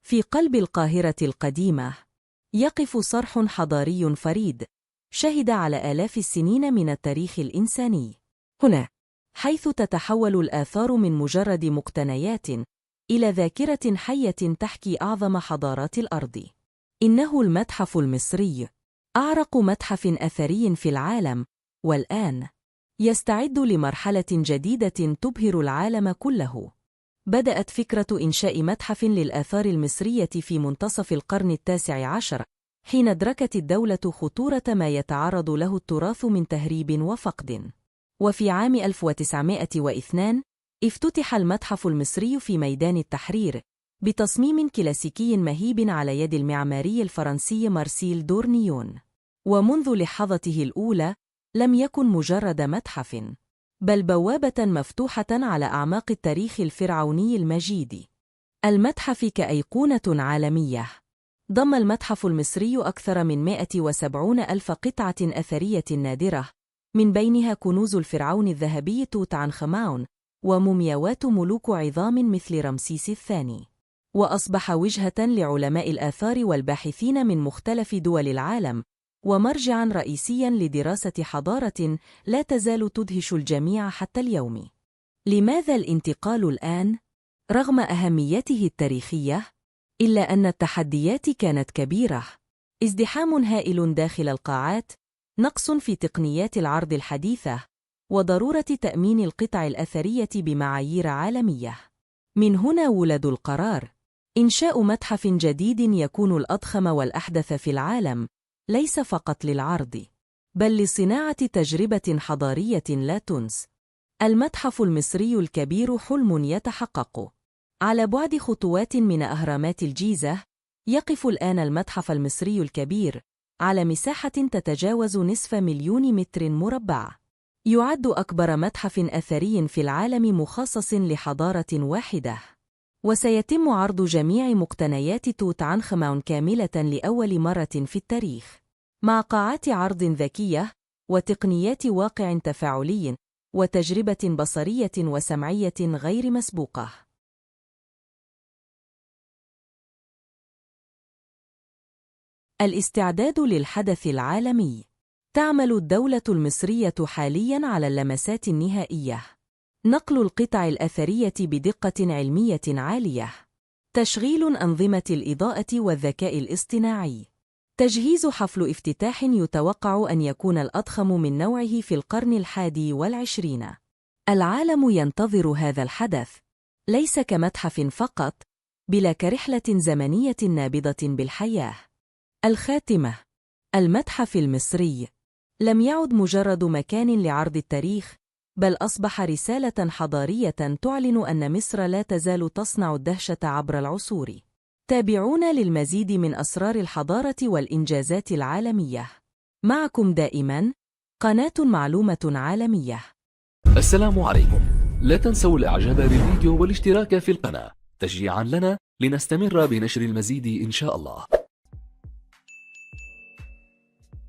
في قلب القاهرة القديمة يقف صرح حضاري فريد شهد على آلاف السنين من التاريخ الإنساني. هنا حيث تتحول الآثار من مجرد مقتنيات إلى ذاكرة حية تحكي أعظم حضارات الأرض. إنه المتحف المصري، أعرق متحف أثري في العالم، والآن يستعد لمرحلة جديدة تبهر العالم كله. بدأت فكرة إنشاء متحف للآثار المصرية في منتصف القرن التاسع عشر، حين أدركت الدولة خطورة ما يتعرض له التراث من تهريب وفقد. وفي عام 1902 افتتح المتحف المصري في ميدان التحرير بتصميم كلاسيكي مهيب على يد المعماري الفرنسي مارسيل دورنيون. ومنذ لحظته الأولى لم يكن مجرد متحف، بل بوابة مفتوحة على أعماق التاريخ الفرعوني المجيد. المتحف كأيقونة عالمية. ضم المتحف المصري أكثر من 170 ألف قطعة أثرية نادرة، من بينها كنوز الفرعون الذهبي توت عنخ آمون ومومياوات ملوك عظام مثل رمسيس الثاني. وأصبح وجهة لعلماء الآثار والباحثين من مختلف دول العالم، ومرجعاً رئيسياً لدراسة حضارة لا تزال تدهش الجميع حتى اليوم. لماذا الانتقال الآن؟ رغم أهميته التاريخية، إلا أن التحديات كانت كبيرة. ازدحام هائل داخل القاعات، نقص في تقنيات العرض الحديثة، وضرورة تأمين القطع الأثرية بمعايير عالمية. من هنا ولد القرار: إنشاء متحف جديد يكون الأضخم والأحدث في العالم، ليس فقط للعرض، بل لصناعة تجربة حضارية لا تنس. المتحف المصري الكبير حلم يتحقق. على بعد خطوات من أهرامات الجيزة، يقف الآن المتحف المصري الكبير على مساحة تتجاوز نصف مليون متر مربع. يعد أكبر متحف أثري في العالم مخصص لحضارة واحدة. وسيتم عرض جميع مقتنيات توت عنخ آمون كاملة لأول مرة في التاريخ، مع قاعات عرض ذكية وتقنيات واقع تفاعلي وتجربة بصرية وسمعية غير مسبوقة. الاستعداد للحدث العالمي. تعمل الدولة المصرية حالياً على اللمسات النهائية: نقل القطع الأثرية بدقة علمية عالية، تشغيل أنظمة الإضاءة والذكاء الاصطناعي، تجهيز حفل افتتاح يتوقع أن يكون الأضخم من نوعه في القرن 21. العالم ينتظر هذا الحدث، ليس كمتحف فقط، بل كرحلة زمنية نابضة بالحياة. الخاتمة: المتحف المصري لم يعد مجرد مكان لعرض التاريخ، بل أصبح رسالة حضارية تعلن أن مصر لا تزال تصنع الدهشة عبر العصور. تابعونا للمزيد من أسرار الحضارة والإنجازات العالمية. معكم دائما قناة معلومة عالمية. السلام عليكم. لا تنسوا الإعجاب بالفيديو والاشتراك في القناة تشجيعا لنا لنستمر بنشر المزيد إن شاء الله.